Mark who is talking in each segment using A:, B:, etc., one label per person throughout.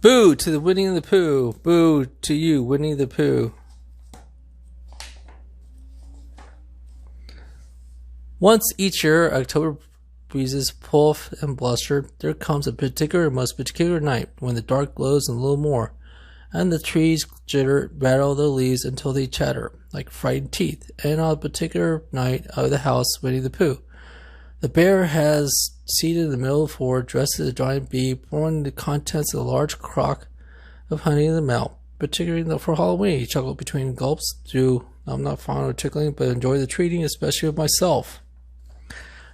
A: Boo to the Winnie the Pooh. Boo to you, Winnie the Pooh. Once each year, October breezes puff and bluster. There comes a most particular night when the dark glows a little more, and the trees rattle the leaves until they chatter like frightened teeth. And on a particular night of the house, Winnie the Pooh, the bear has seated in the middle of the floor, dressed as a giant bee, pouring the contents of a large crock of honey in the mouth. Particularly for Halloween, he chuckled between gulps. I'm not fond of tickling, but enjoy the treating, especially of myself.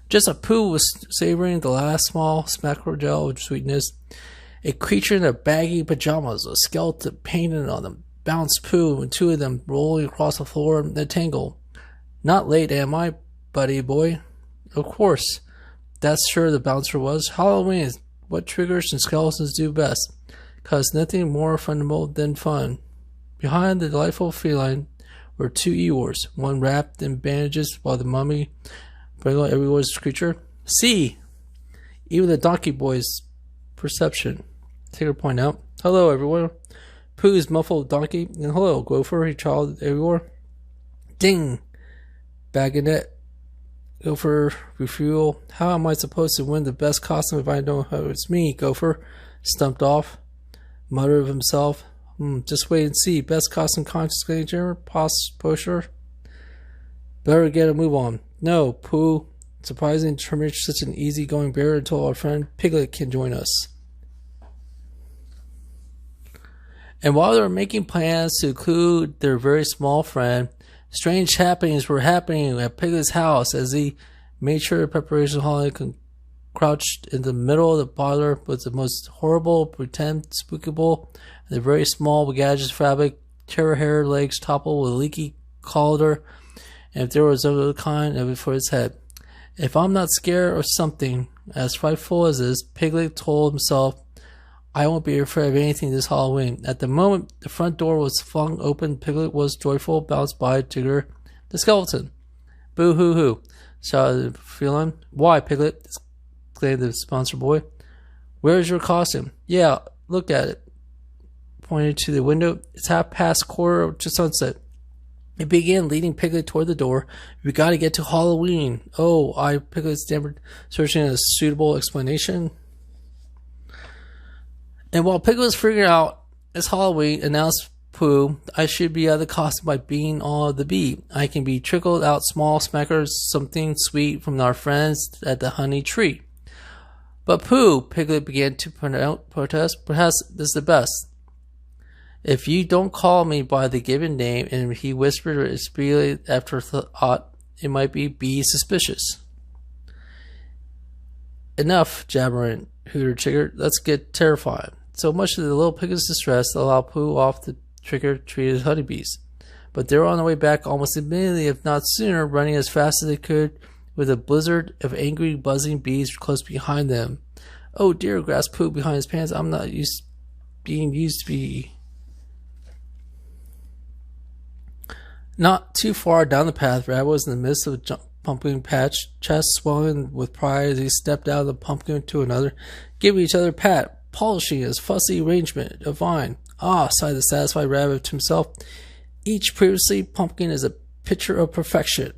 A: Just as Pooh was savoring the last small smackle gel of sweetness, a creature in their baggy pajamas, a skeleton painted on them, bounced Pooh and two of them rolling across the floor in a tangle. Not late, am I, buddy boy? Of course. That's sure the bouncer was. Halloween is what triggers and skeletons do best, 'cause nothing more fundamental than fun. Behind the delightful feline were two Eeyores, one wrapped in bandages while the mummy bridled everyone's creature. See, even the donkey boy's perception. Tigger point out. Hello, everyone. Pooh's muffled donkey, and hello, Gopher, he child everywhere. Ding! Bagonet. Gopher, refuel. How am I supposed to win the best costume if I know how it's me? Gopher stumped off, muttered of himself. Just wait and see. Best costume contest manager, poster. Better get a move on. No, Pooh. Surprising to permit such an easy-going bear until our friend Piglet can join us. And while they were making plans to include their very small friend, strange happenings were happening at Piglet's house as he made sure the preparation hall crouched in the middle of the parlor with the most horrible, pretend spookable, and the very small, gadget fabric, terror-hair legs toppled with a leaky collar, and if there was other kind of it for his head. If I'm not scared or something as frightful as this, Piglet told himself, I won't be afraid of anything this Halloween. At the moment the front door was flung open, Piglet was joyful, bounced by Tigger, the skeleton. Boo-hoo-hoo, shouted the feline. Why, Piglet? Exclaimed the sponsor boy. Where's your costume? Yeah, look at it. Pointed to the window. It's quarter to sunset. He began leading Piglet toward the door. We gotta get to Halloween. Oh, Piglet stammered, searching a suitable explanation. And while Piglet was figuring out it's Halloween, announced Pooh, I should be out of the costume by being all of the bee. I can be trickled out small smackers, something sweet from our friends at the honey tree. But Pooh, Piglet began to protest, perhaps this is the best. If you don't call me by the given name, and he whispered a speedily afterthought, it might be suspicious. Enough jabbering, hooted Tigger. Let's get terrified. So much to the little Piglet's distress allowed Pooh off the trick-or-treated honeybees. But they were on the way back almost immediately, if not sooner, running as fast as they could, with a blizzard of angry, buzzing bees close behind them. Oh dear, gasped Pooh behind his pants. I'm not being used to be. Not too far down the path, Rabbit was in the midst of a pumpkin patch, chest swelling with pride as he stepped out of the pumpkin to another, giving each other a pat, polishing his fussy arrangement of vine. Ah, sighed the satisfied Rabbit to himself. Each previously pumpkin is a picture of perfection.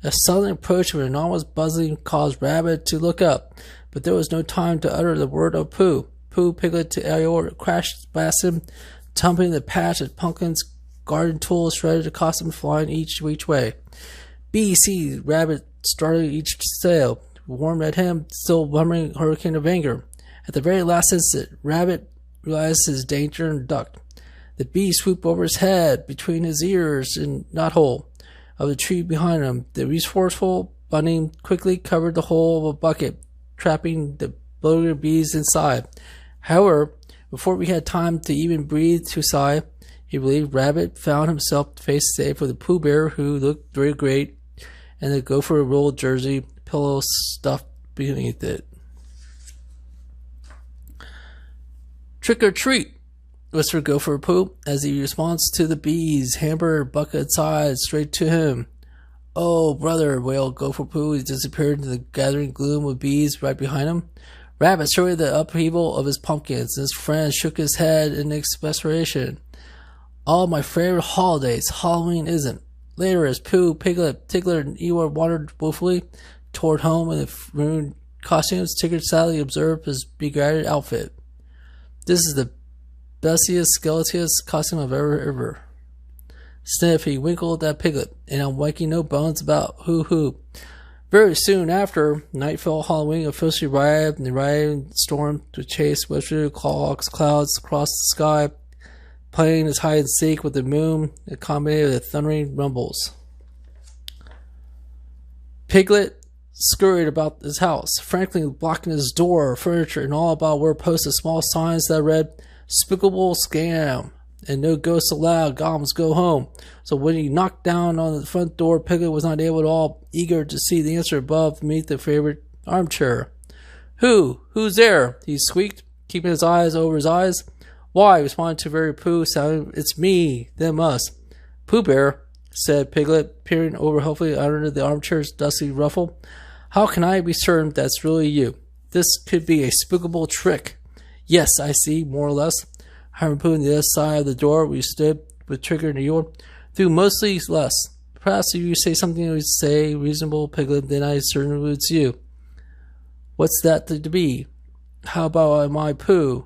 A: A sudden approach of an enormous buzzing caused Rabbit to look up, but there was no time to utter the word of Pooh. Pooh, Piglet to Eeyore crashed past him, tumbling the patch of pumpkins, garden tools, shredded the costume, flying each way. B.C. Rabbit started each sail, warmed at him, still muttering a hurricane of anger. At the very last instant, Rabbit realized his danger and ducked. The bee swooped over his head, between his ears and knothole of the tree behind him. The resourceful bunny quickly covered the hole of a bucket, trapping the bloated bees inside. However, before we had time to even breathe to sigh, he believed Rabbit found himself face to face with the Pooh Bear, who looked very great, and the Gopher rolled jersey, pillow stuffed beneath it. Trick or treat, whispered Gopher Pooh, as he responds to the bees, hamburger bucket side straight to him. Oh, brother, wailed Gopher Pooh. He disappeared into the gathering gloom with bees right behind him. Rabbit showed the upheaval of his pumpkins, and his friend shook his head in exasperation. All my favorite holidays, Halloween isn't. Later, as Pooh, Piglet, Tigger, and Eeyore wandered woefully toward home in the ruined costumes, Tigger sadly observed his begraded outfit. This is the bestiest, skeletiest costume I've ever. Sniff, he winkled at Piglet, and I'm making no bones about hoo. Very soon after, nightfall Halloween officially arrived, and the riding storm to chase westward clouds across the sky, playing his hide and seek with the moon, accompanied with thundering rumbles. Piglet scurried about his house, frankly blocking his door, furniture, and all about were posted small signs that read, "Spookable Scam," and "No ghosts allowed, goblins go home." So when he knocked down on the front door, Piglet was not able at all, eager to see the answer above beneath the favorite armchair. Who's there?" he squeaked, keeping his eyes over his eyes. "Why?" responded to very Pooh, sounding, "It's me, them us." "Pooh Bear," said Piglet, peering over hopefully under the armchair's dusty ruffle. "How can I be certain that's really you? This could be a spookable trick." "Yes, I see, more or less." Hiram Pooh on the other side of the door we stood with Trigger and Eeyore. "Through mostly less. Perhaps if you say something you would say reasonable, Piglet, then I certainly would see you." "What's that to be? How about am I Pooh?"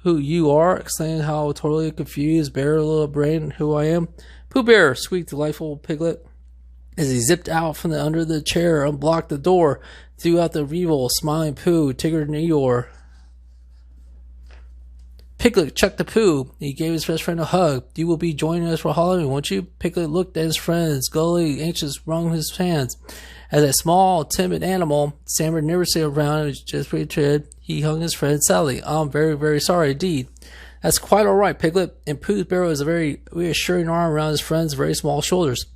A: "Who you are?" exclaimed how totally confused bare little brain who I am. "Pooh Bear," squeaked delightful Piglet, as he zipped out from under the chair, unblocked the door, threw out the evil, smiling Pooh, Tigger, and Eeyore. Piglet chucked the Pooh. He gave his best friend a hug. "You will be joining us for Halloween, won't you?" Piglet looked at his friend, gully, anxious, wrung his hands. As a small, timid animal, Sammer never stayed around and just betrayed. He hung his friend sadly. "I'm very, very sorry indeed." "That's quite all right, Piglet." And Pooh's barrel was a very reassuring arm around his friend's very small shoulders.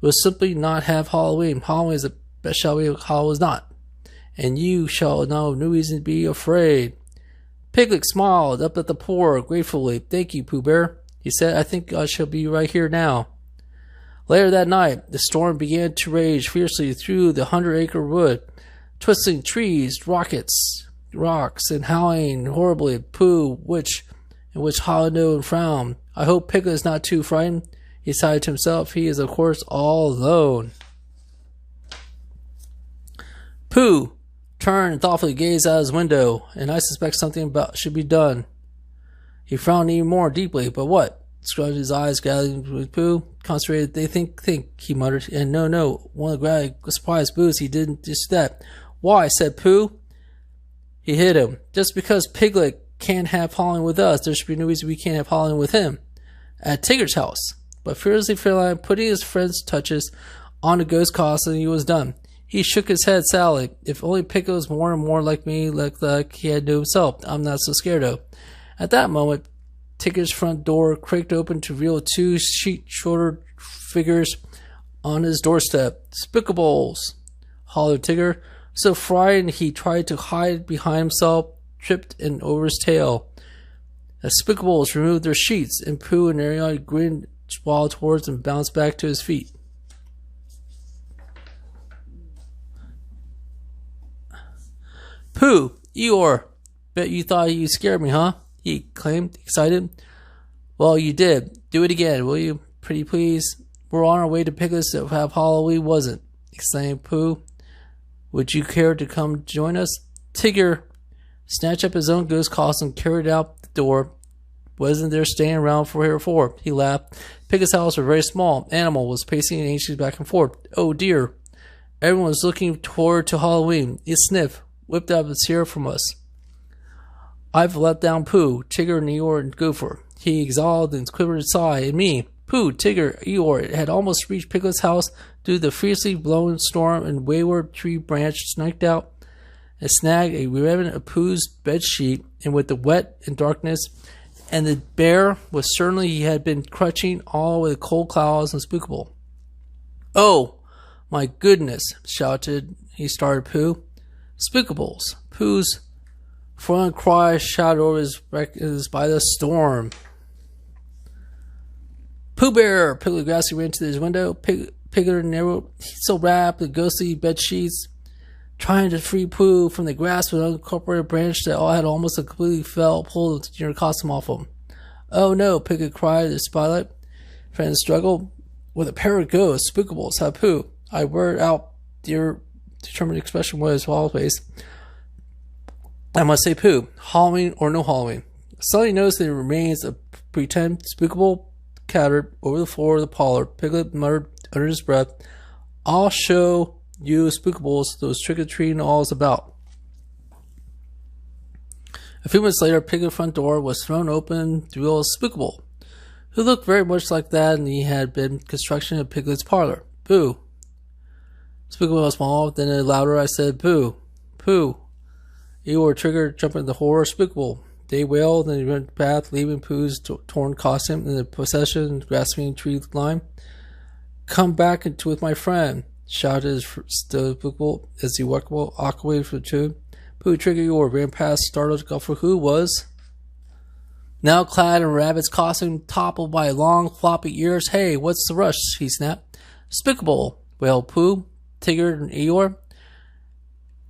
A: "We'll simply not have Halloween. Halloween is the best, shall we? Halloween is not. And you shall know no reason to be afraid." Piglet smiled up at the poor gratefully. "Thank you, Pooh Bear," he said. "I think I shall be right here now." Later that night, the storm began to rage fiercely through the Hundred-Acre Wood, twisting trees, rocks, and howling horribly. Pooh, which howled and frowned. "I hope Piglet is not too frightened," he sighed to himself. "He is, of course, all alone." Pooh turned and thoughtfully gazed out his window, and I suspect something should be done. He frowned even more deeply. "But what?" Scrunched his eyes, gathering with Pooh. "Concentrated, they think," he muttered. "And no, one of the surprised Boo's, he didn't just that." "Why?" said Pooh. He hit him. "Just because Piglet can't have Halloween with us, there should be no reason we can't have Halloween with him. At Tigger's house." But fearlessly Fairline, putting his friend's touches on the ghost costume, he was done. He shook his head sadly. "If only Piglet was more and more like me, like he had to himself, I'm not so scared of." At that moment, Tigger's front door creaked open to reveal two sheet-shouldered figures on his doorstep. "Spookables!" hollered Tigger. So frightened he tried to hide behind himself, tripped and over his tail. The Spookables removed their sheets, and Pooh and Ariel grinned, swallowed towards and bounced back to his feet. "Pooh, Eeyore, bet you thought you scared me, huh?" he exclaimed, excited. "Well, you did. Do it again, will you? Pretty please. We're on our way to Piglet's to have Halloween, wasn't?" exclaimed Pooh. "Would you care to come join us?" Tigger snatched up his own ghost costume and carried out the door. "Wasn't there staying around for?" He laughed. Piglet's house was very small. Animal was pacing anxiously back and forth. "Oh dear." Everyone was looking toward to Halloween. It sniffed, whipped up its hair from us. "I've let down Pooh, Tigger, and Eeyore and Gopher." He exhaled and quivered a sigh. "And me." Pooh, Tigger, Eeyore had almost reached Piglet's house through the fiercely blowing storm, and wayward tree branch snaked out and snagged a remnant of Pooh's bedsheet, and with the wet and darkness, and the bear was certainly he had been crutching all with cold clouds and spookable. "Oh, my goodness!" he started Pooh. "Spookables!" Pooh's front cry shouted over his breakfast by the storm. "Pooh Bear!" Piglet Grassy ran to his window. Piglet and Arrow, so wrapped in ghostly bed sheets, trying to free Pooh from the grasp of an unincorporated branch that all had almost completely pulled your costume off him. Oh no, Piglet cried in the spotlight. Friends struggled. With a pair of ghosts, spookables, have Pooh. I word out your determined expression was always. I must say Pooh, howling or no howling. Suddenly noticed that it remains a pretend spookable cattered over the floor of the parlor. Piglet muttered under his breath, I'll show you spookables those trick-or-treating all's about. A few minutes later, Piglet's front door was thrown open to reveal a spookable, who looked very much like that, and he had been construction of Piglet's parlor. Boo. Spookable was small, then louder I said, Boo. Pooh. Eeyore triggered, jumping the horror spookable. They wailed, and he went back, leaving Pooh's torn costume in the possession, grasping tree line. Come back with my friend, shouted the spookable as he walked awkwardly from the tube. Pooh triggered Eeyore, ran past, startled golfer who was now clad in a rabbit's costume, toppled by long floppy ears. Hey, what's the rush? He snapped. Spookable, wailed Pooh, Tigger, and Eeyore.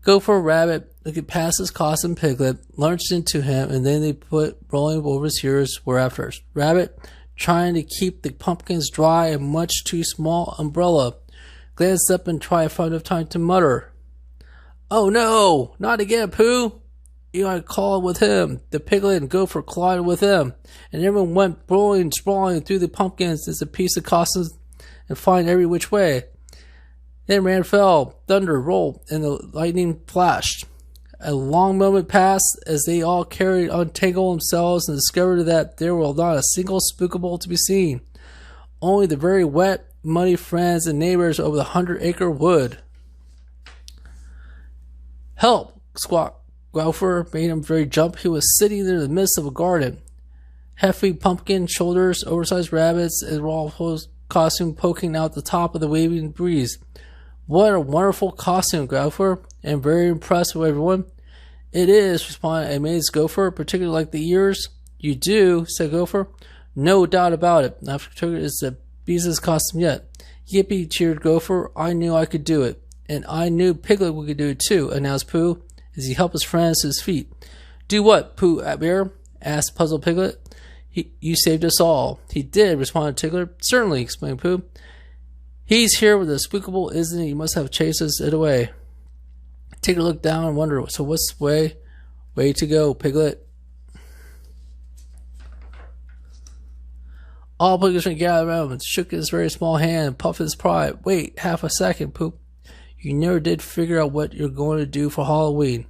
A: Gopher Rabbit looked past his costume. Piglet lunged into him, and then they put rolling over his ears were after us. Rabbit, trying to keep the pumpkins dry, a much too small umbrella, glanced up and tried to find enough time to mutter, Oh no, not again, Pooh! Eeyore called with him. The Piglet and Gopher collided with him, and everyone went rolling, sprawling through the pumpkins as a piece of costumes and flying every which way. Then rain fell, thunder rolled, and the lightning flashed. A long moment passed as they all carried untangled themselves and discovered that there was not a single spookable to be seen. Only the very wet, muddy friends and neighbors over the Hundred-Acre Wood. Help! Squawked Gopher, made him very jump. He was sitting in the midst of a garden. Hefty pumpkin shoulders, oversized rabbits, and raw costume poking out the top of the waving breeze. What a wonderful costume, Gopher. I'm very impressed with everyone. It is, responded amazed Gopher, particularly like the ears. You do, said Gopher. No doubt about it. After it's the beast's costume yet. Yippee, cheered Gopher. I knew I could do it. And I knew Piglet could do it too, announced Pooh, as he helped his friends to his feet. Do what, Pooh Bear? Asked puzzled Piglet. You saved us all. He did, responded Tigger. Certainly, explained Pooh. He's here with a spookable, isn't he? He must have chased it away. Tigger looked down and wondered, so what's the way to go, Piglet? All Piglets gathered around and shook his very small hand and puffed his pride. Wait half a second, Pooh. You never did figure out what you're going to do for Halloween.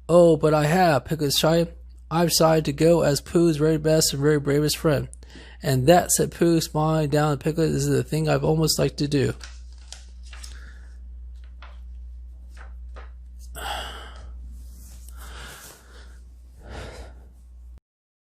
A: Oh, but I have, Piglet shied. I've decided to go as Pooh's very best and very bravest friend. And that, said Pooh, smiling down at Piglet, is the thing I've almost liked to do.